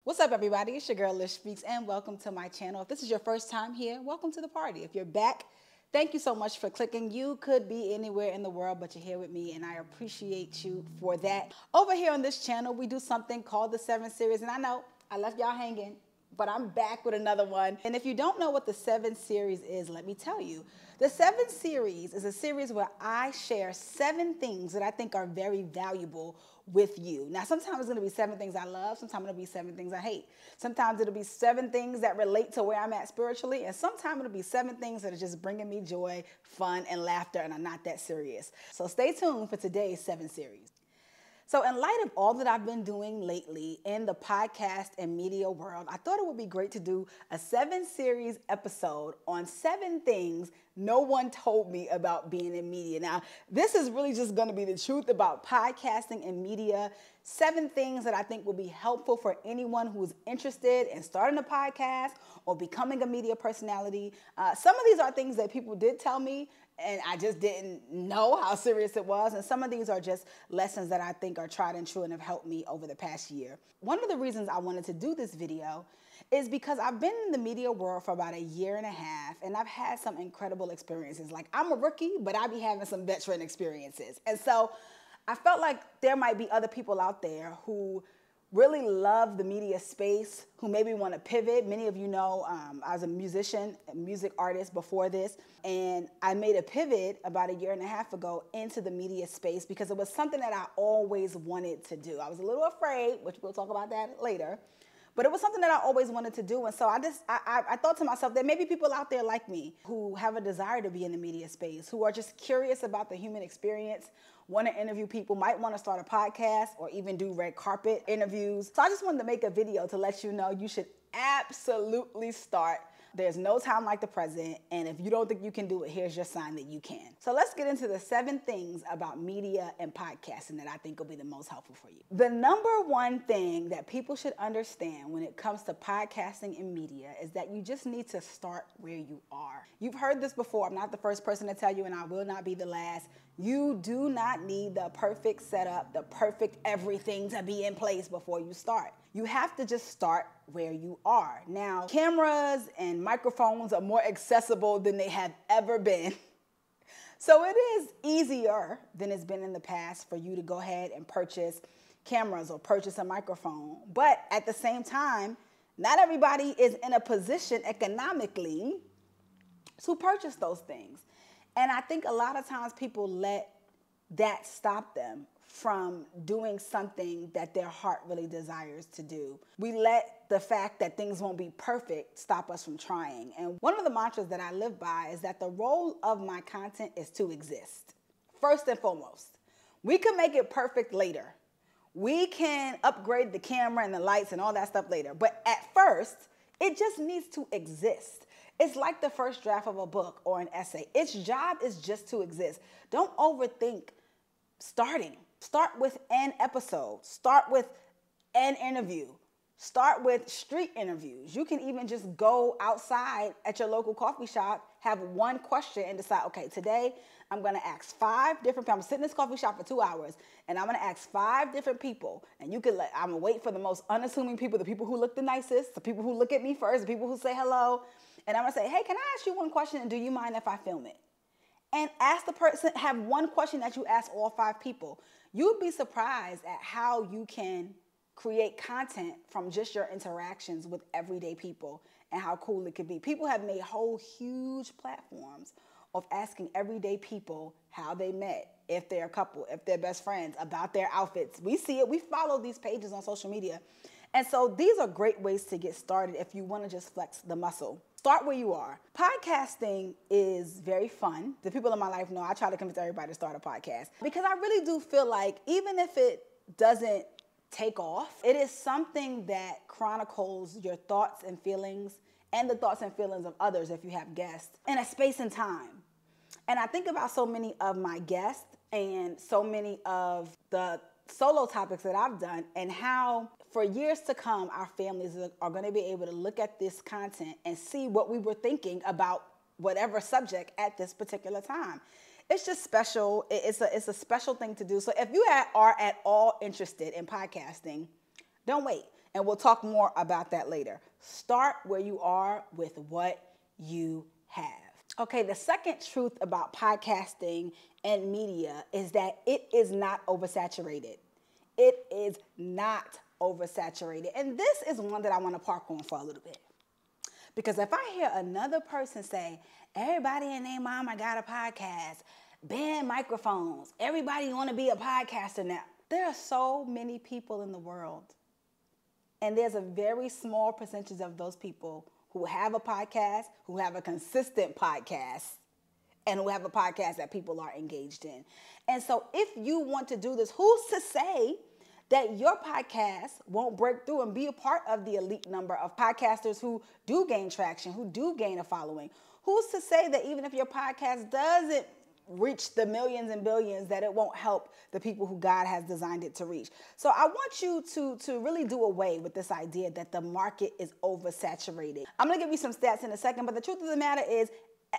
What's up, everybody? It's your girl, Lish Speaks, and welcome to my channel. If this is your first time here, welcome to the party. If you're back, thank you so much for clicking. You could be anywhere in the world, but you're here with me, and I appreciate you for that. Over here on this channel, we do something called the 7 Series, and I know I left y'all hanging, but I'm back with another one. And if you don't know what the 7 Series is, let me tell you. The 7 Series is a series where I share 7 things that I think are very valuable with you. Now, sometimes it's going to be 7 things I love. Sometimes it'll be 7 things I hate. Sometimes it'll be 7 things that relate to where I'm at spiritually. And sometimes it'll be 7 things that are just bringing me joy, fun, and laughter, and are not that serious. So stay tuned for today's 7 Series. So in light of all that I've been doing lately in the podcast and media world, I thought it would be great to do a 7 Series episode on 7 things no one told me about being in media. Now, this is really just going to be the truth about podcasting and media. 7 things that I think will be helpful for anyone who's interested in starting a podcast or becoming a media personality. Some of these are things that people did tell me, and I just didn't know how serious it was. And some of these are just lessons that I think are tried and true and have helped me over the past year. One of the reasons I wanted to do this video is because I've been in the media world for about 1.5 years, and I've had some incredible experiences. Like, I'm a rookie, but I be having some veteran experiences. And so I felt like there might be other people out there who really love the media space, who maybe want to pivot. Many of you know I was a musician, a music artist before this, and I made a pivot about 1.5 years ago into the media space because it was something that I always wanted to do. I was a little afraid, which we'll talk about that later, but it was something that I always wanted to do. And so I thought to myself, there may be people out there like me who have a desire to be in the media space, who are just curious about the human experience, want to interview people, might want to start a podcast or even do red carpet interviews. So I just wanted to make a video to let you know you should absolutely start. There's no time like the present, and if you don't think you can do it, here's your sign that you can. So let's get into the 7 things about media and podcasting that I think will be the most helpful for you. The number one thing that people should understand when it comes to podcasting and media is that you just need to start where you are. You've heard this before. I'm not the first person to tell you, and I will not be the last. You do not need the perfect setup, the perfect everything to be in place before you start. You have to just start where you are. Now, cameras and microphones are more accessible than they have ever been. So it is easier than it's been in the past for you to go ahead and purchase cameras or purchase a microphone. But at the same time, not everybody is in a position economically to purchase those things. And I think a lot of times people let that stop them from doing something that their heart really desires to do. We let the fact that things won't be perfect stop us from trying. And one of the mantras that I live by is that the role of my content is to exist. First and foremost, we can make it perfect later. We can upgrade the camera and the lights and all that stuff later. But at first, it just needs to exist. It's like the first draft of a book or an essay. Its job is just to exist. Don't overthink starting. Start with an episode. Start with an interview. Start with street interviews. You can even just go outside at your local coffee shop, have one question, and decide, okay, today I'm going to ask 5 different people. I'm sitting in this coffee shop for 2 hours, and I'm going to ask 5 different people. And I'm going to wait for the most unassuming people, the people who look the nicest, the people who look at me first, the people who say hello. And I'm going to say, hey, can I ask you one question, and do you mind if I film it? And ask the person, have one question that you ask all 5 people. You'd be surprised at how you can create content from just your interactions with everyday people and how cool it could be. People have made whole huge platforms of asking everyday people how they met, if they're a couple, if they're best friends, about their outfits. We see it. We follow these pages on social media. And so these are great ways to get started if you want to just flex the muscle. Start where you are. Podcasting is very fun. The people in my life know I try to convince everybody to start a podcast because I really do feel like even if it doesn't take off, it is something that chronicles your thoughts and feelings and the thoughts and feelings of others if you have guests in a space and time. And I think about so many of my guests and so many of the solo topics that I've done and how for years to come, our families are going to be able to look at this content and see what we were thinking about whatever subject at this particular time. It's just special. It's a special thing to do. So if you are at all interested in podcasting, don't wait. And we'll talk more about that later. Start where you are with what you have. Okay, the second truth about podcasting and media is that it is not oversaturated. It is not oversaturated. And this is one that I want to park on for a little bit. Because if I hear another person say, everybody and their mama got a podcast, ban microphones, everybody want to be a podcaster now. There are so many people in the world. And there's a very small percentage of those people who have a podcast, who have a consistent podcast, and who have a podcast that people are engaged in. And so if you want to do this, who's to say that your podcast won't break through and be a part of the elite number of podcasters who do gain traction, who do gain a following? Who's to say that even if your podcast doesn't reach the millions and billions, that it won't help the people who God has designed it to reach? So I want you to really do away with this idea that the market is oversaturated. I'm going to give you some stats in a second, but the truth of the matter is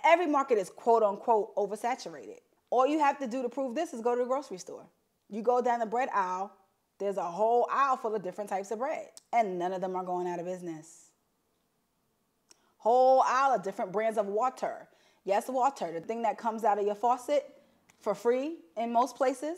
every market is quote unquote oversaturated. All you have to do to prove this is go to the grocery store. You go down the bread aisle, there's a whole aisle full of different types of bread, and none of them are going out of business. Whole aisle of different brands of water. Yes, water, the thing that comes out of your faucet for free in most places.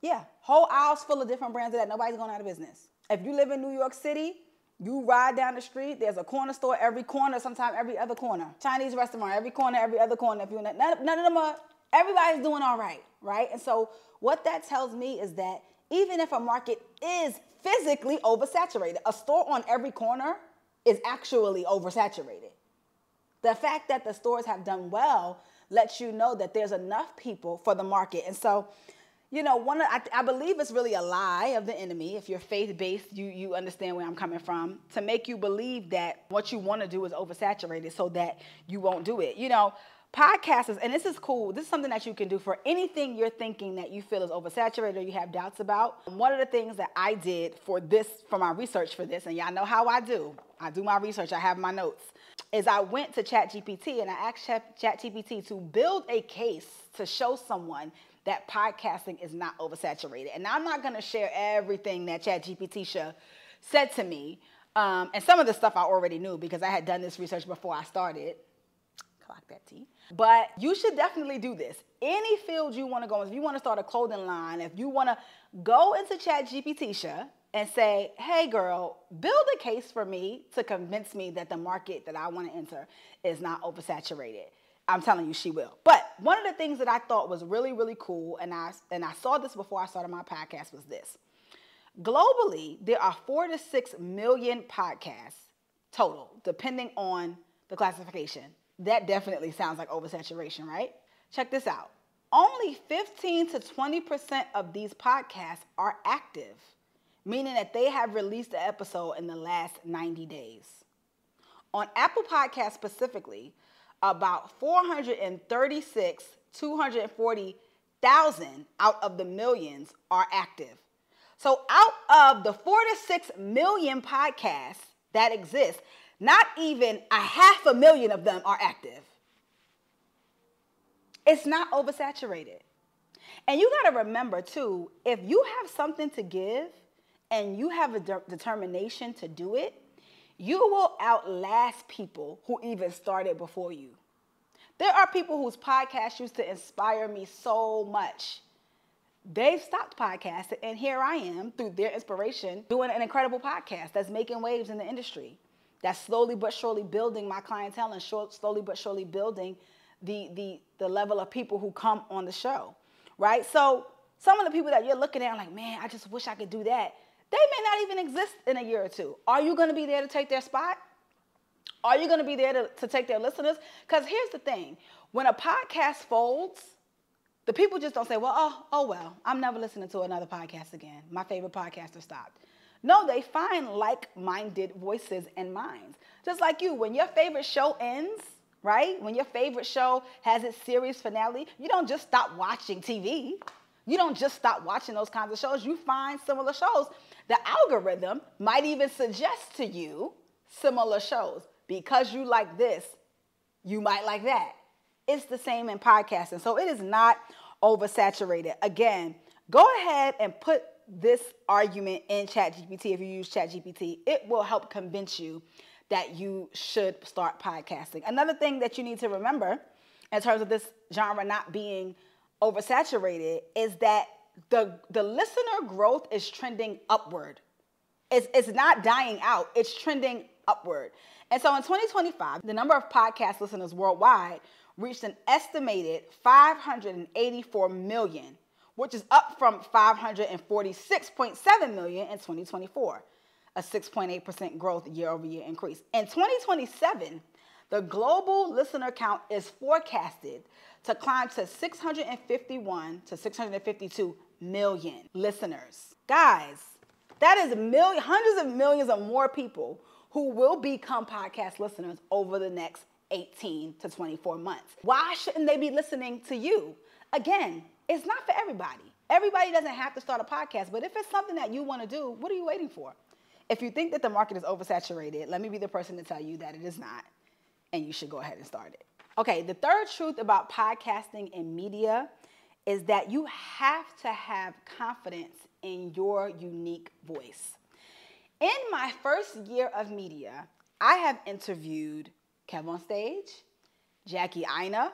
Yeah, whole aisles full of different brands of that. Nobody's going out of business. If you live in New York City, you ride down the street, there's a corner store every corner, sometimes every other corner. Chinese restaurant, every corner, every other corner. If you none of them are, everybody's doing all right, right? And so what that tells me is that even if a market is physically oversaturated, a store on every corner is actually oversaturated. The fact that the stores have done well lets you know that there's enough people for the market. And so, you know, I believe it's really a lie of the enemy. If you're faith-based, you understand where I'm coming from, to make you believe that what you want to do is oversaturated so that you won't do it. You know, podcasters, and this is cool, this is something that you can do for anything you're thinking that you feel is oversaturated or you have doubts about. One of the things that I did for my research for this, and y'all know how I do my research, I have my notes, is I went to ChatGPT and I asked ChatGPT to build a case to show someone that podcasting is not oversaturated. And I'm not going to share everything that ChatGPT said to me. And some of the stuff I already knew because I had done this research before I started. Clock that T. But you should definitely do this. Any field you want to go in, if you want to start a clothing line, if you want to go into ChatGPT and say, hey girl, build a case for me to convince me that the market that I want to enter is not oversaturated. I'm telling you, she will. But one of the things that I thought was really, really cool, and I saw this before I started my podcast, was this. Globally, there are 4 to 6 million podcasts total, depending on the classification. That definitely sounds like oversaturation, right? Check this out. Only 15 to 20% of these podcasts are active, meaning that they have released an episode in the last 90 days. On Apple Podcasts specifically, about 240,000 out of the millions are active. So out of the 4 to 6 million podcasts that exist, not even 500,000 of them are active. It's not oversaturated. And you got to remember too, if you have something to give and you have a determination to do it, you will outlast people who even started before you. There are people whose podcasts used to inspire me so much. They've stopped podcasting, and here I am, through their inspiration, doing an incredible podcast that's making waves in the industry, that's slowly but surely building my clientele and slowly but surely building the level of people who come on the show, right? So some of the people that you're looking at are like, man, I just wish I could do that. They may not even exist in a year or two. Are you going to be there to take their spot? Are you going to be there to take their listeners? Because here's the thing. When a podcast folds, the people just don't say, well, well, I'm never listening to another podcast again. My favorite podcaster stopped. No, they find like-minded voices and minds. Just like you, when your favorite show ends, right? When your favorite show has its series finale, you don't just stop watching TV. You don't just stop watching those kinds of shows. You find similar shows. The algorithm might even suggest to you similar shows. Because you like this, you might like that. It's the same in podcasting. So it is not oversaturated. Again, go ahead and put this argument in ChatGPT, if you use ChatGPT, it will help convince you that you should start podcasting. Another thing that you need to remember in terms of this genre not being oversaturated is that the listener growth is trending upward. It's not dying out. It's trending upward. And so in 2025, the number of podcast listeners worldwide reached an estimated 584 million, which is up from 546.7 million in 2024, a 6.8% growth year-over-year increase. In 2027, the global listener count is forecasted to climb to 651 to 652 million listeners. Guys, that is hundreds of millions of more people who will become podcast listeners over the next 18 to 24 months. Why shouldn't they be listening to you? Again, it's not for everybody. Everybody doesn't have to start a podcast, but if it's something that you want to do, what are you waiting for? If you think that the market is oversaturated, let me be the person to tell you that it is not, and you should go ahead and start it. Okay, the third truth about podcasting and media is that you have to have confidence in your unique voice. In my first year of media, I have interviewed Kev on Stage, Jackie Aina,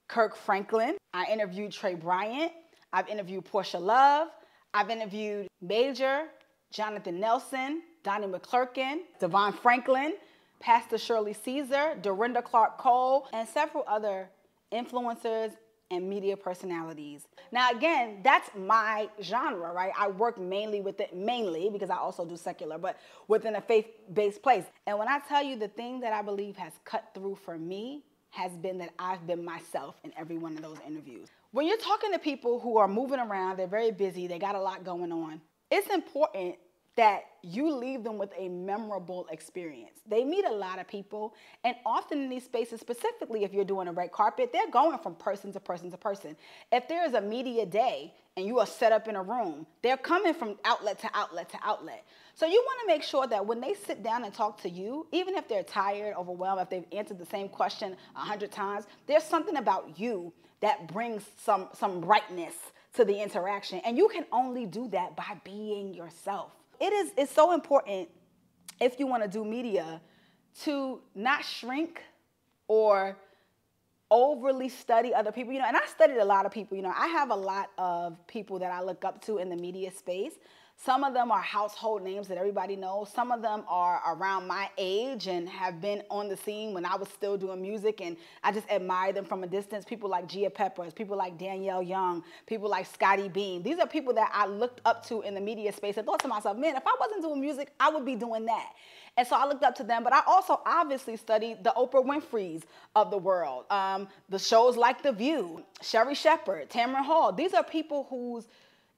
Kirk Franklin. I interviewed Trey Bryant. I've interviewed Portia Love. I've interviewed Major, Jonathan Nelson, Donnie McClurkin, Devon Franklin, Pastor Shirley Caesar, Dorinda Clark Cole, and several other influencers and media personalities. Now, again, that's my genre, right? I work mainly with it, because I also do secular, but within a faith-based place. And when I tell you the thing that I believe has cut through for me has been that I've been myself in every one of those interviews. When you're talking to people who are moving around, they're very busy, they got a lot going on, it's important that you leave them with a memorable experience. They meet a lot of people, and often in these spaces, specifically if you're doing a red carpet, they're going from person to person to person. If there is a media day and you are set up in a room, they're coming from outlet to outlet to outlet. So you want to make sure that when they sit down and talk to you, even if they're tired, overwhelmed, if they've answered the same question 100 times, there's something about you that brings some brightness to the interaction. And you can only do that by being yourself. It's so important, if you want to do media, to not shrink or overly study other people. And I studied a lot of people. I have a lot of people that I look up to in the media space. Some of them are household names that everybody knows. Some of them are around my age and have been on the scene when I was still doing music, and I just admire them from a distance. People like Gia Peppers, people like Danielle Young, people like Scotty Beam. These are people that I looked up to in the media space and thought to myself, man, if I wasn't doing music, I would be doing that. And so I looked up to them, but I also obviously studied the Oprah Winfreys of the world, the shows like The View, Sherry Shepherd, Tamron Hall. These are people whose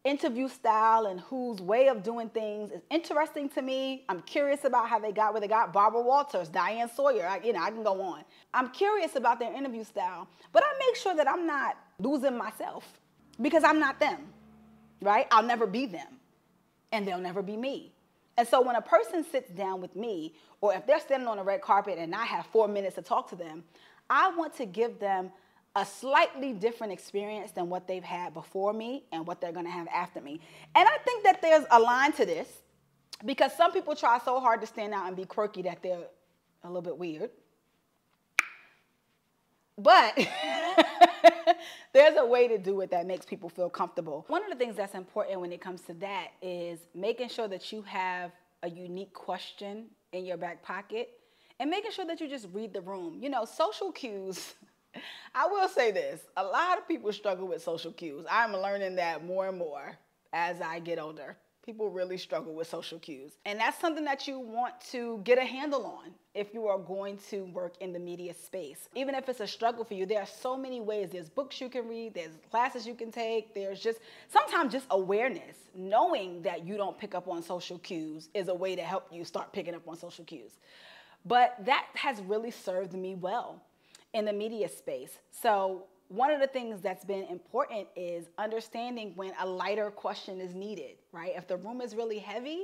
interview style and whose way of doing things is interesting to me. I'm curious about how they got where they got. Barbara Walters, Diane Sawyer, I can go on. I'm curious about their interview style, but I make sure that I'm not losing myself because I'm not them, right? I'll never be them, and they'll never be me. And so when a person sits down with me, or if they're standing on a red carpet and I have 4 minutes to talk to them, I want to give them a slightly different experience than what they've had before me and what they're going to have after me. And I think that there's a line to this, because some people try so hard to stand out and be quirky that they're a little bit weird. But there's a way to do it that makes people feel comfortable. One of the things that's important when it comes to that is making sure that you have a unique question in your back pocket and making sure that you just read the room. Social cues. I will say this, a lot of people struggle with social cues. I'm learning that more and more as I get older. People really struggle with social cues. And that's something that you want to get a handle on if you are going to work in the media space. Even if it's a struggle for you, there are so many ways. There's books you can read, there's classes you can take, there's sometimes just awareness. Knowing that you don't pick up on social cues is a way to help you start picking up on social cues. But that has really served me well in the media space. So one of the things that's been important is understanding when a lighter question is needed, right? If the room is really heavy,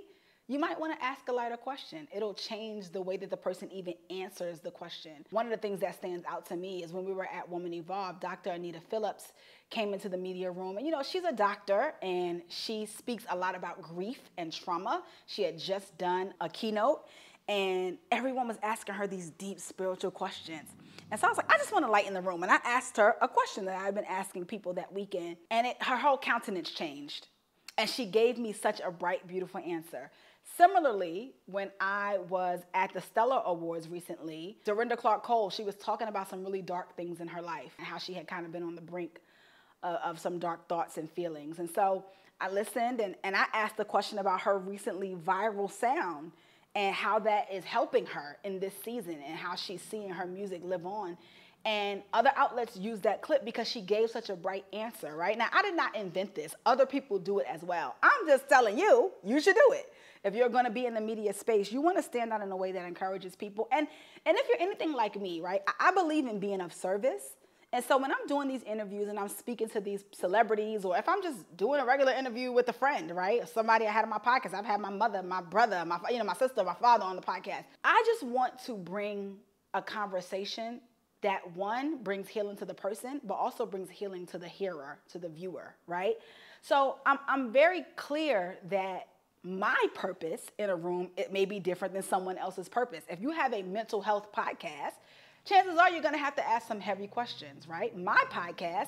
you might want to ask a lighter question. It'll change the way that the person even answers the question. One of the things that stands out to me is when we were at Woman Evolve, Dr. Anita Phillips came into the media room. And, she's a doctor and she speaks a lot about grief and trauma. She had just done a keynote and everyone was asking her these deep spiritual questions. And so I was like, I just want to lighten the room. And I asked her a question that I've been asking people that weekend. And her whole countenance changed. And she gave me such a bright, beautiful answer. Similarly, when I was at the Stellar Awards recently, Dorinda Clark Cole, she was talking about some really dark things in her life and how she had kind of been on the brink of some dark thoughts and feelings. And so I listened and I asked a question about her recently viral sound and how that is helping her in this season and how she's seeing her music live on. And other outlets use that clip because she gave such a bright answer, right? Now, I did not invent this. Other people do it as well. I'm just telling you, you should do it. If you're going to be in the media space, you want to stand out in a way that encourages people. And if you're anything like me, right, I believe in being of service. And so when I'm doing these interviews and I'm speaking to these celebrities, or if I'm just doing a regular interview with a friend, right, or somebody I had on my podcast, I've had my mother, my brother, my sister, my father on the podcast. I just want to bring a conversation that, one, brings healing to the person, but also brings healing to the hearer, to the viewer, right? So I'm very clear that my purpose in a room, it may be different than someone else's purpose. If you have a mental health podcast, chances are you're going to have to ask some heavy questions, right? My podcast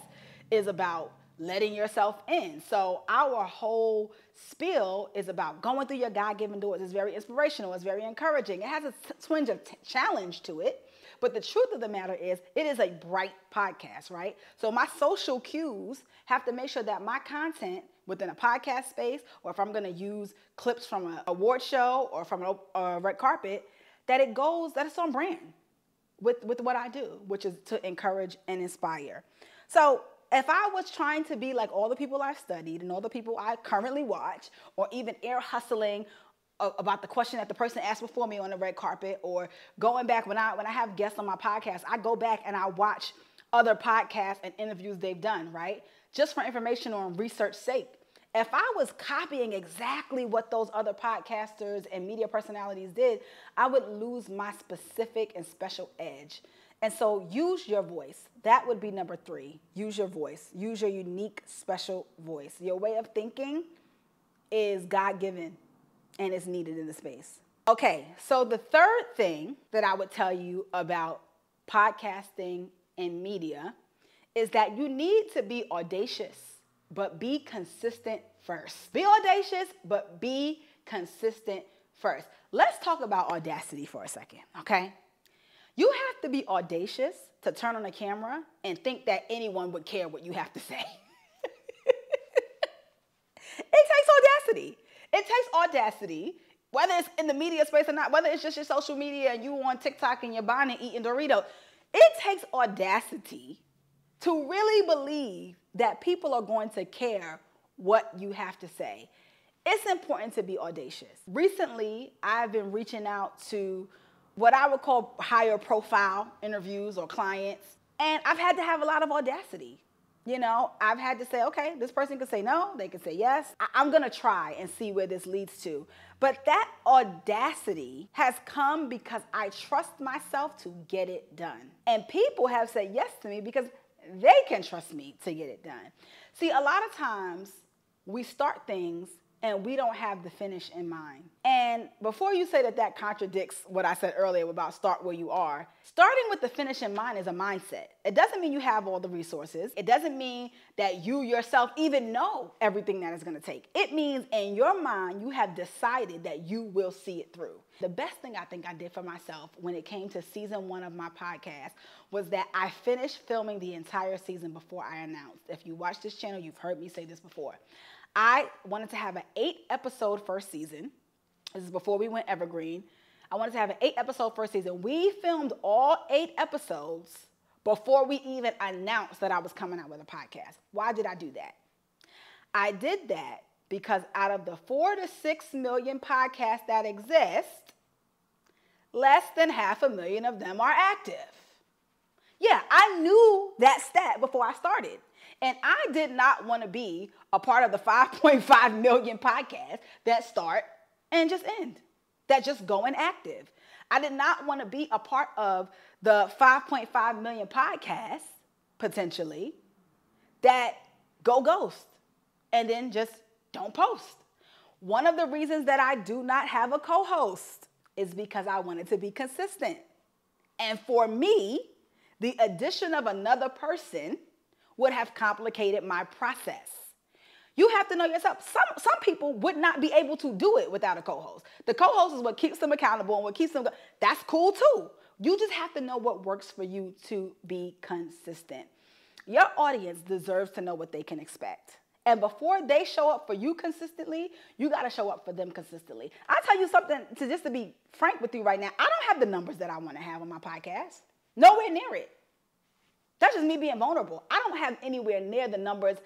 is about letting yourself in. So our whole spiel is about going through your God-given doors. It's very inspirational. It's very encouraging. It has a twinge of challenge to it. But the truth of the matter is, it is a bright podcast, right? So my social cues have to make sure that my content within a podcast space, or if I'm going to use clips from an award show or from a red carpet, that it's on brand with what I do, which is to encourage and inspire. So if I was trying to be like all the people I've studied and all the people I currently watch, or even ear hustling about the question that the person asked before me on the red carpet, or going back when I have guests on my podcast, I go back and I watch other podcasts and interviews they've done, right? Just for information or research sake. If I was copying exactly what those other podcasters and media personalities did, I would lose my specific and special edge. And so use your voice. That would be number 3. Use your voice. Use your unique, special voice. Your way of thinking is God-given and is needed in the space. Okay, so the third thing that I would tell you about podcasting and media is that you need to be audacious, but be consistent first. Be audacious, but be consistent first. Let's talk about audacity for a second, okay? You have to be audacious to turn on a camera and think that anyone would care what you have to say. It takes audacity. It takes audacity, whether it's in the media space or not, whether it's just your social media and you on TikTok and your bonnet eating Doritos. It takes audacity to really believe that people are going to care what you have to say. It's important to be audacious. Recently, I've been reaching out to what I would call higher profile interviews or clients, and I've had to have a lot of audacity. I've had to say, okay, this person could say no, they could say yes. I'm gonna try and see where this leads to. But that audacity has come because I trust myself to get it done. And people have said yes to me because they can trust me to get it done. See, a lot of times we start things and we don't have the finish in mind. And before you say that contradicts what I said earlier about start where you are, starting with the finish in mind is a mindset. It doesn't mean you have all the resources. It doesn't mean that you yourself even know everything that it's gonna take. It means in your mind, you have decided that you will see it through. The best thing I think I did for myself when it came to season 1 of my podcast was that I finished filming the entire season before I announced. If you watch this channel, you've heard me say this before. I wanted to have an 8-episode first season. This is before we went evergreen. I wanted to have an 8-episode first season. We filmed all 8 episodes before we even announced that I was coming out with a podcast. Why did I do that? I did that because out of the 4 to 6 million podcasts that exist, less than 500,000 of them are active. Yeah, I knew that stat before I started. And I did not want to be a part of the 5.5 million podcasts that start and just end. That just go inactive. I did not want to be a part of the 5.5 million podcasts, potentially, that go ghost and then just don't post. One of the reasons that I do not have a co-host is because I wanted to be consistent. And for me, the addition of another person would have complicated my process. You have to know yourself. Some people would not be able to do it without a co-host. The co-host is what keeps them accountable and what keeps them, that's cool too. You just have to know what works for you to be consistent. Your audience deserves to know what they can expect. And before they show up for you consistently, you got to show up for them consistently. I'll tell you something, just to be frank with you right now, I don't have the numbers that I want to have on my podcast. Nowhere near it. That's just me being vulnerable. I don't have anywhere near the numbers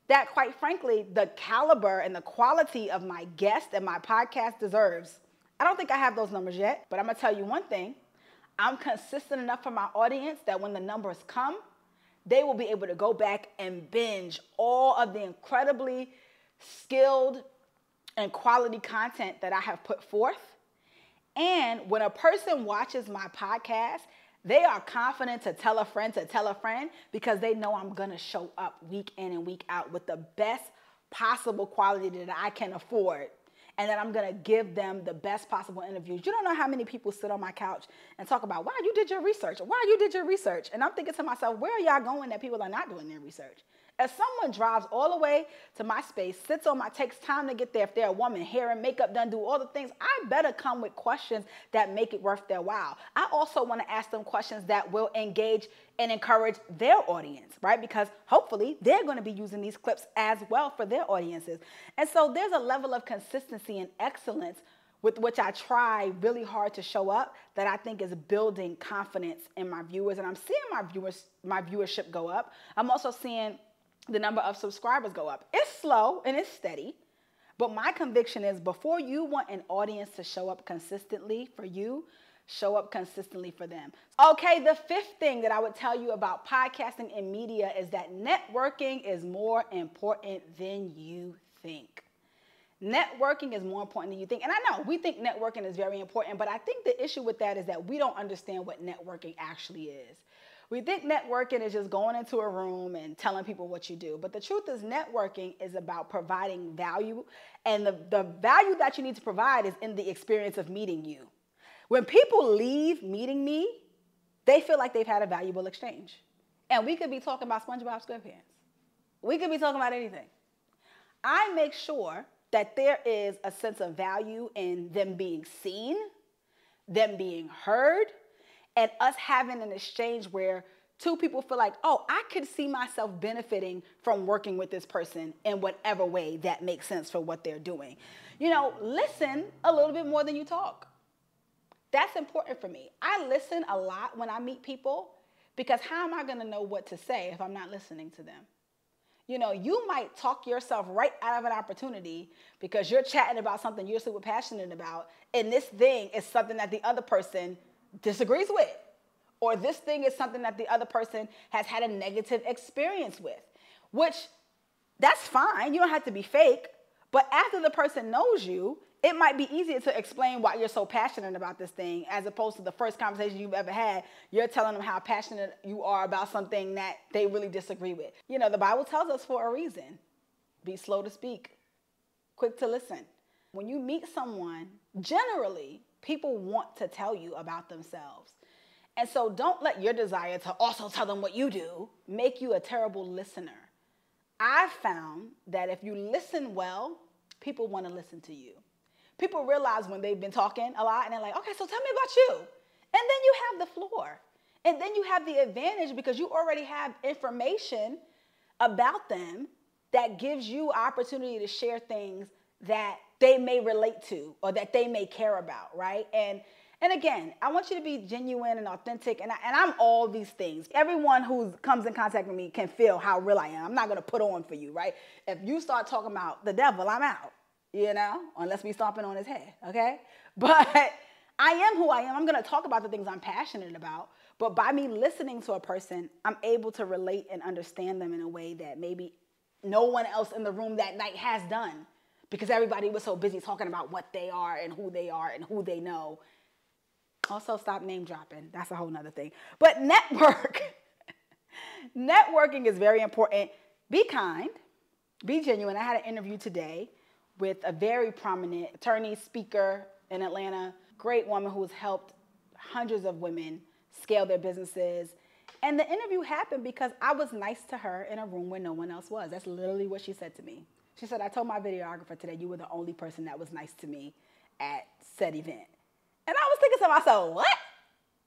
that, quite frankly, the caliber and the quality of my guest and my podcast deserves. I don't think I have those numbers yet, but I'm going to tell you one thing. I'm consistent enough for my audience that when the numbers come, they will be able to go back and binge all of the incredibly skilled and quality content that I have put forth. And when a person watches my podcast, they are confident to tell a friend because they know I'm going to show up week in and week out with the best possible quality that I can afford. And that I'm going to give them the best possible interviews. You don't know how many people sit on my couch and talk about, wow, you did your research. Wow, you did your research. And I'm thinking to myself, where are y'all going that people are not doing their research? If someone drives all the way to my space, takes time to get there, if they're a woman, hair and makeup done, do all the things, I better come with questions that make it worth their while. I also want to ask them questions that will engage and encourage their audience, right? Because hopefully they're going to be using these clips as well for their audiences. And so there's a level of consistency and excellence with which I try really hard to show up that I think is building confidence in my viewers. And I'm seeing my viewership go up. I'm also seeing the number of subscribers go up. It's slow and it's steady, but my conviction is before you want an audience to show up consistently for you, show up consistently for them. Okay, the fifth thing that I would tell you about podcasting and media is that networking is more important than you think. Networking is more important than you think. And I know we think networking is very important, but I think the issue with that is that we don't understand what networking actually is. We think networking is just going into a room and telling people what you do. But the truth is networking is about providing value. And the value that you need to provide is in the experience of meeting you. When people leave meeting me, they feel like they've had a valuable exchange. And we could be talking about SpongeBob SquarePants. We could be talking about anything. I make sure that there is a sense of value in them being seen, them being heard, and us having an exchange where two people feel like, oh, I could see myself benefiting from working with this person in whatever way that makes sense for what they're doing. You know, listen a little bit more than you talk. That's important for me. I listen a lot when I meet people because how am I going to know what to say if I'm not listening to them? You know, you might talk yourself right out of an opportunity because you're chatting about something you're super passionate about, and this thing is something that the other person disagrees with, or this thing is something that the other person has had a negative experience with, which that's fine. You don't have to be fake, but after the person knows you, it might be easier to explain why you're so passionate about this thing as opposed to the first conversation you've ever had. You're telling them how passionate you are about something that they really disagree with. You know, the Bible tells us for a reason, be slow to speak, quick to listen. When you meet someone, generally, people want to tell you about themselves. And so don't let your desire to also tell them what you do make you a terrible listener. I've found that if you listen well, people want to listen to you. People realize when they've been talking a lot and they're like, okay, so tell me about you. And then you have the floor. And then you have the advantage because you already have information about them that gives you opportunity to share things that they may relate to or that they may care about, right? And again, I want you to be genuine and authentic, and I'm all these things. Everyone who comes in contact with me can feel how real I am. I'm not going to put on for you, right? If you start talking about the devil, I'm out, you know, unless we stomping on his head, okay? But I am who I am. I'm going to talk about the things I'm passionate about, but by me listening to a person, I'm able to relate and understand them in a way that maybe no one else in the room that night has done. because everybody was so busy talking about what they are and who they are and who they know. Also, stop name dropping. That's a whole nother thing. But networking is very important. Be kind, be genuine. I had an interview today with a very prominent attorney, speaker in Atlanta, great woman who has helped hundreds of women scale their businesses. And the interview happened because I was nice to her in a room where no one else was. That's literally what she said to me. She said, I told my videographer today, you were the only person that was nice to me at said event. And I was thinking to myself, what?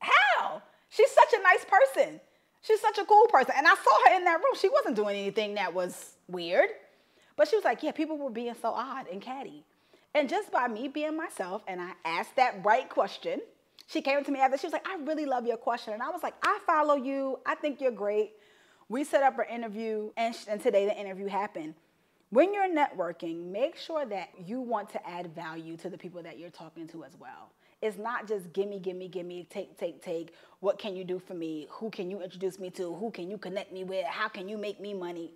How? She's such a nice person. She's such a cool person. And I saw her in that room. She wasn't doing anything that was weird. But she was like, yeah, people were being so odd and catty. And just by me being myself, and I asked that right question, she came to me after, she was like, I really love your question. And I was like, I follow you. I think you're great. We set up an interview, and today the interview happened. When you're networking, make sure that you want to add value to the people that you're talking to as well. It's not just gimme, take. What can you do for me? Who can you introduce me to? Who can you connect me with? How can you make me money?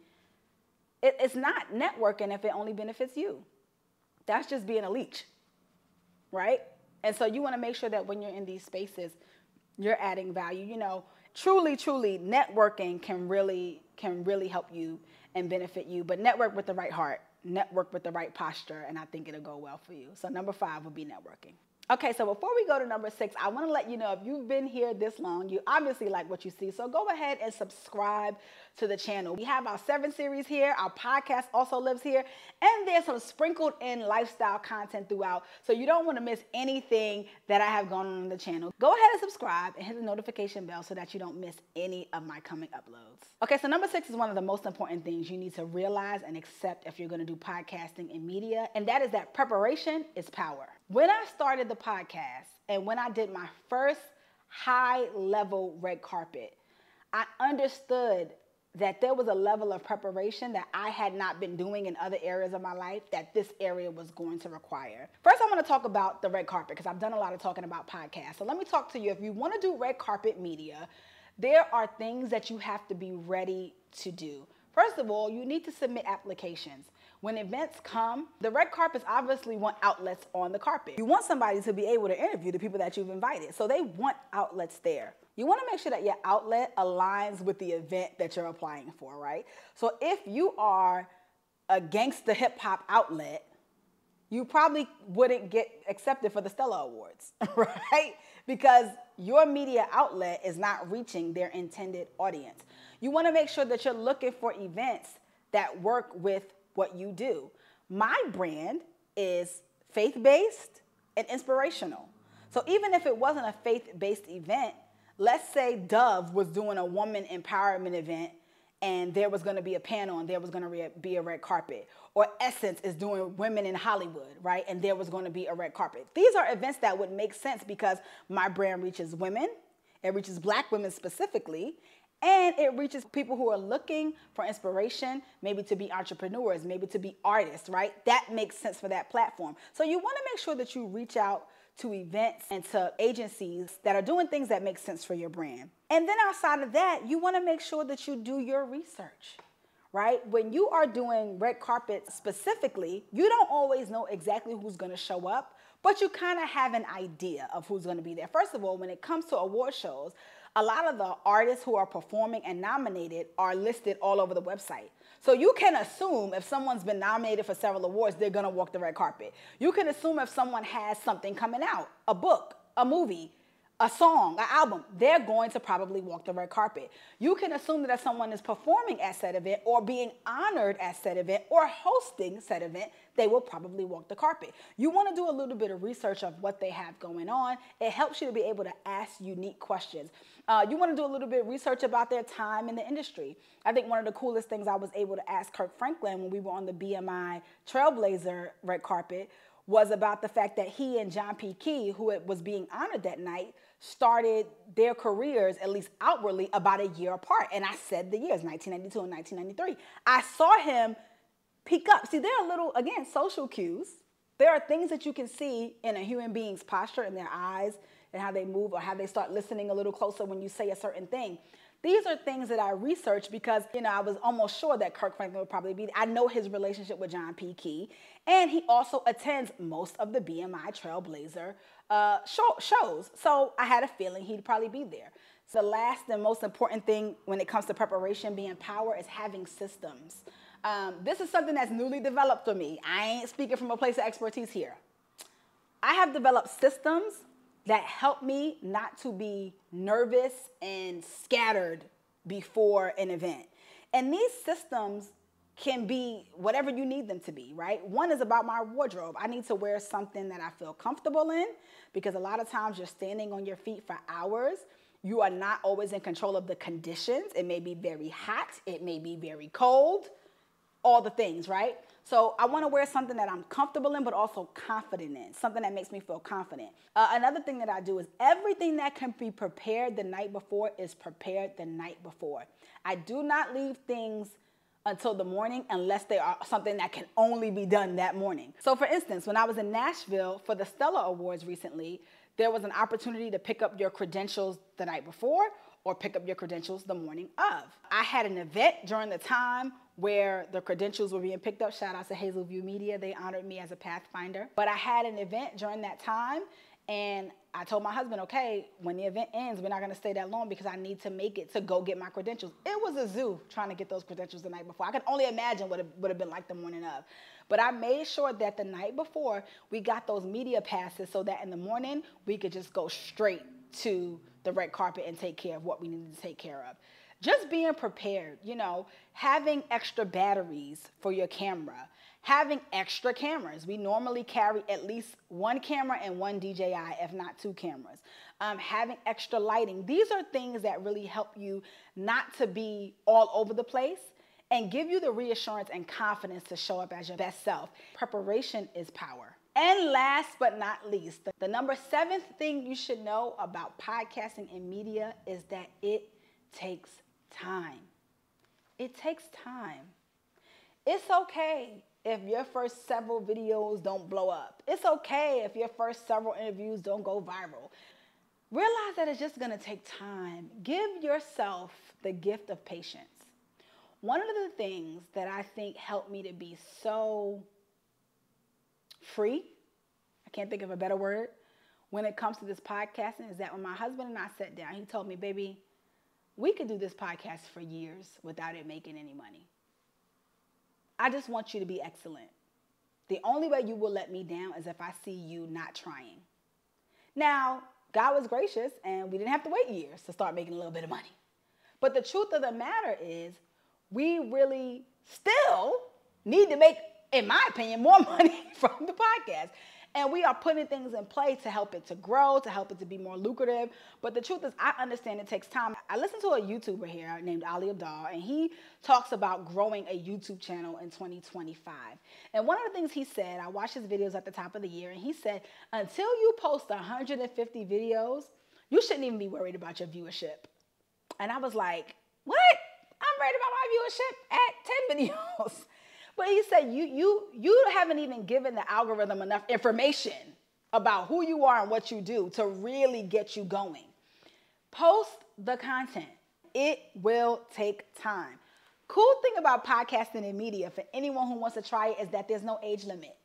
It's not networking if it only benefits you. That's just being a leech, right? And so you want to make sure that when you're in these spaces, you're adding value. You know, truly, networking can really help you and benefit you. But network with the right heart, network with the right posture, and I think it'll go well for you. So number 5 would be networking. Okay, so before we go to number 6, I want to let you know if you've been here this long, you obviously like what you see. So go ahead and subscribe to the channel. We have our 7 series here. Our podcast also lives here. And there's some sprinkled in lifestyle content throughout. So you don't want to miss anything that I have going on the channel. Go ahead and subscribe and hit the notification bell so that you don't miss any of my coming uploads. Okay, so number 6 is one of the most important things you need to realize and accept if you're going to do podcasting and media. And that is that preparation is power. When I started the podcast and when I did my first high-level red carpet, I understood that there was a level of preparation that I had not been doing in other areas of my life that this area was going to require. First, I want to talk about the red carpet because I've done a lot of talking about podcasts. So let me talk to you. If you want to do red carpet media, there are things that you have to be ready to do. First of all, you need to submit applications. When events come, the red carpets obviously want outlets on the carpet. You want somebody to be able to interview the people that you've invited. So they want outlets there. You want to make sure that your outlet aligns with the event that you're applying for, right? So if you are a gangsta hip hop outlet, you probably wouldn't get accepted for the Stella Awards, right? Because your media outlet is not reaching their intended audience. You want to make sure that you're looking for events that work with what you do. My brand is faith-based and inspirational. So even if it wasn't a faith-based event, let's say Dove was doing a woman empowerment event and there was going to be a panel and there was going to be a red carpet. Or Essence is doing women in Hollywood, right? And there was going to be a red carpet. These are events that would make sense because my brand reaches women, it reaches Black women specifically, and it reaches people who are looking for inspiration, maybe to be entrepreneurs, maybe to be artists, right? That makes sense for that platform. So you want to make sure that you reach out to events and to agencies that are doing things that make sense for your brand. And then outside of that, you want to make sure that you do your research, right? When you are doing red carpet specifically, you don't always know exactly who's going to show up, but you kind of have an idea of who's going to be there. First of all, when it comes to award shows, a lot of the artists who are performing and nominated are listed all over the website. So you can assume if someone's been nominated for several awards, they're going to walk the red carpet. You can assume if someone has something coming out, a book, a movie, a song, an album, they're going to probably walk the red carpet. You can assume that if someone is performing at said event or being honored at said event or hosting said event, they will probably walk the carpet. You want to do a little bit of research of what they have going on. It helps you to be able to ask unique questions. You want to do a little bit of research about their time in the industry. I think one of the coolest things I was able to ask Kirk Franklin when we were on the BMI Trailblazer red carpet was about the fact that he and John P. Key, who was being honored that night, started their careers, at least outwardly, about a year apart. And I said the years, 1992 and 1993. I saw him peak up. See, there are little, again, social cues There are things that you can see in a human being's posture, in their eyes, and how they move, or how they start listening a little closer when you say a certain thing. These are things that I researched because, I was almost sure that Kirk Franklin would probably be. I know his relationship with John P. Key, and he also attends most of the BMI Trailblazer shows. So I had a feeling he'd probably be there. So the last and most important thing when it comes to preparation being power is having systems. This is something that's newly developed for me. I ain't speaking from a place of expertise here. I have developed systems that help me not to be nervous and scattered before an event. And these systems can be whatever you need them to be, right? One is about my wardrobe. I need to wear something that I feel comfortable in, because a lot of times you're standing on your feet for hours. You are not always in control of the conditions. It may be very hot. It may be very cold. All the things, right? So I want to wear something that I'm comfortable in, but also confident in, something that makes me feel confident. Another thing that I do is everything that can be prepared the night before is prepared the night before. I do not leave things until the morning unless they are something that can only be done that morning. So for instance, when I was in Nashville for the Stellar Awards recently, there was an opportunity to pick up your credentials the night before or pick up your credentials the morning of. I had an event during the time where the credentials were being picked up. Shout out to Hazelview Media. They honored me as a Pathfinder. But I had an event during that time, and I told my husband, okay, when the event ends, we're not gonna stay that long because I need to make it to go get my credentials. It was a zoo trying to get those credentials the night before. I could only imagine what it would have been like the morning of. But I made sure that the night before we got those media passes so that in the morning we could just go straight to the red carpet and take care of what we needed to take care of. Just being prepared, having extra batteries for your camera, having extra cameras. We normally carry at least one camera and one DJI, if not two cameras. Having extra lighting. These are things that really help you not to be all over the place and give you the reassurance and confidence to show up as your best self. Preparation is power. And last but not least, the number 7th thing you should know about podcasting and media is that it takes time. It takes time. It's okay if your first several videos don't blow up. It's okay if your first several interviews don't go viral. Realize that it's just gonna take time. Give yourself the gift of patience. One of the things that I think helped me to be so free, I can't think of a better word, when it comes to this podcasting is that when my husband and I sat down, he told me, baby, we could do this podcast for years without it making any money. I just want you to be excellent. The only way you will let me down is if I see you not trying. Now, God was gracious and we didn't have to wait years to start making a little bit of money. But the truth of the matter is we really still need to make, in my opinion, more money from the podcast. And we are putting things in place to help it to grow, to help it to be more lucrative. But the truth is, I understand it takes time. I listened to a YouTuber here named Ali Abdal, and he talks about growing a YouTube channel in 2025. And one of the things he said, I watched his videos at the top of the year, and he said, until you post 150 videos, you shouldn't even be worried about your viewership. And I was like, what? I'm worried about my viewership at 10 videos. But he said, you haven't even given the algorithm enough information about who you are and what you do to really get you going. Post the content. It will take time. Cool thing about podcasting and media for anyone who wants to try it is that there's no age limit.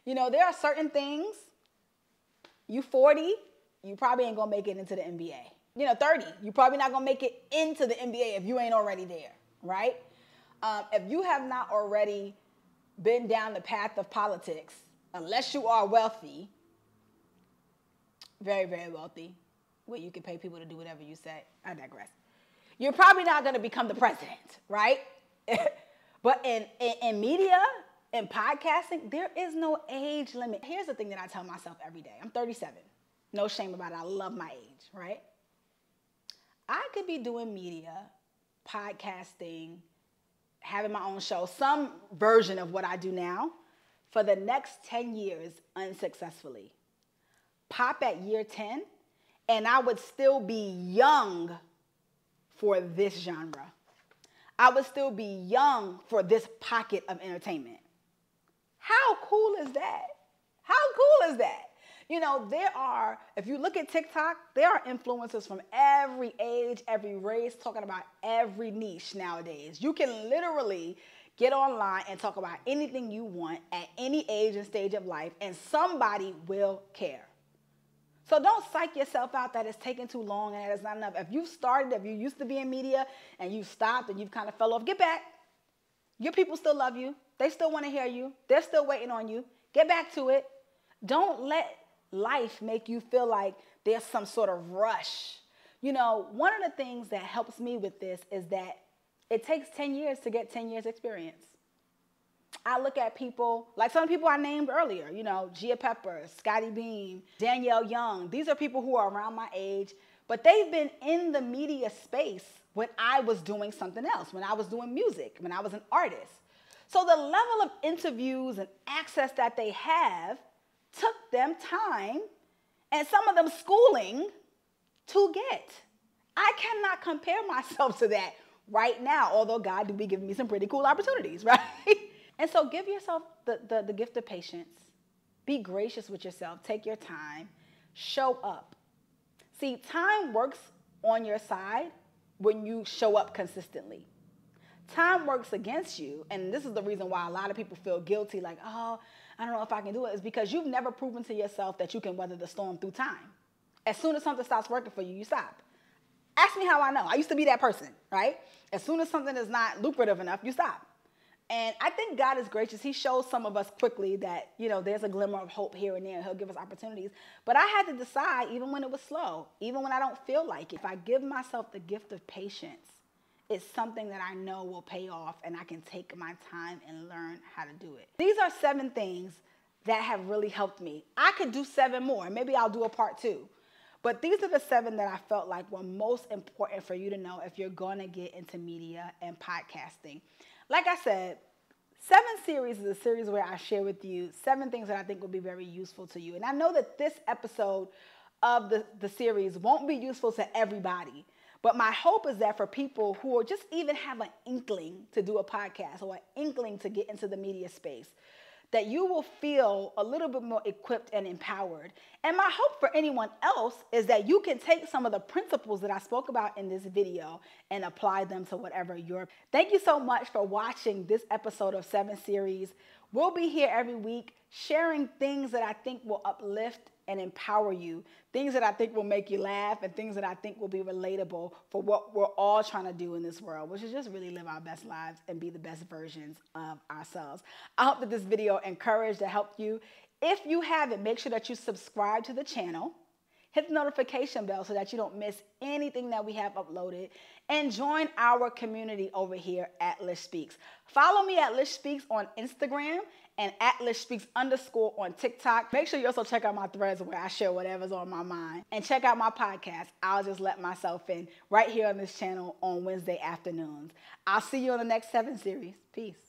There are certain things, you 40, you probably ain't gonna make it into the NBA. 30, you probably not gonna make it into the NBA if you ain't already there, right? If you have not already been down the path of politics, unless you are wealthy, very, very wealthy, where you can pay people to do whatever you say, I digress. You're probably not going to become the president, right? But in media, in podcasting, there is no age limit. Here's the thing that I tell myself every day. I'm 37. No shame about it. I love my age, right? I could be doing media, podcasting, having my own show, some version of what I do now, for the next 10 years unsuccessfully. Pop at year 10, and I would still be young for this genre. I would still be young for this pocket of entertainment. How cool is that? How cool is that? You know, if you look at TikTok, there are influencers from every age, every race, talking about every niche nowadays. You can literally get online and talk about anything you want at any age and stage of life, and somebody will care. So don't psych yourself out that it's taking too long and that it's not enough. If you started, if you used to be in media and you stopped and you've kind of fell off, get back. Your people still love you. They still want to hear you. They're still waiting on you. Get back to it. Don't let life make you feel like there's some sort of rush. You know, one of the things that helps me with this is that it takes 10 years to get 10 years experience. I look at people, like some people I named earlier, you know, Gia Pepper, Scotty Beam, Danielle Young. These are people who are around my age, but they've been in the media space when I was doing something else, when I was doing music, when I was an artist. So the level of interviews and access that they have took them time and some of them schooling to get. I cannot compare myself to that right now, although God do be giving me some pretty cool opportunities, right? And so give yourself the gift of patience. Be gracious with yourself. Take your time. Show up. See, time works on your side when you show up consistently. Time works against you, and this is the reason why a lot of people feel guilty, like, oh, I don't know if I can do it, is because you've never proven to yourself that you can weather the storm through time. As soon as something stops working for you, you stop. Ask me how I know. I used to be that person, right? As soon as something is not lucrative enough, you stop. And I think God is gracious. He shows some of us quickly that, you know, there's a glimmer of hope here and there. He'll give us opportunities. But I had to decide, even when it was slow, even when I don't feel like it, if I give myself the gift of patience, it's something that I know will pay off, and I can take my time and learn how to do it. These are 7 things that have really helped me. I could do 7 more. Maybe I'll do a part 2. But these are the 7 that I felt like were most important for you to know if you're going to get into media and podcasting. Like I said, 7 series is a series where I share with you 7 things that I think will be very useful to you. And I know that this episode of the series won't be useful to everybody. But my hope is that for people who are just even have an inkling to do a podcast or an inkling to get into the media space, that you will feel a little bit more equipped and empowered. And my hope for anyone else is that you can take some of the principles that I spoke about in this video and apply them to whatever you're. Thank you so much for watching this episode of 7 series. We'll be here every week sharing things that I think will uplift and empower you, things that I think will make you laugh, and things that I think will be relatable for what we're all trying to do in this world, which is just really live our best lives and be the best versions of ourselves. I hope that this video encouraged to help you. If you haven't, make sure that you subscribe to the channel, hit the notification bell so that you don't miss anything that we have uploaded, and join our community over here at Lish Speaks. Follow me at Lish Speaks on Instagram and at @LishSpeaks_ on TikTok. Make sure you also check out my threads where I share whatever's on my mind. And check out my podcast, I'll Just Let Myself In, right here on this channel on Wednesday afternoons. I'll see you on the next 7 series. Peace.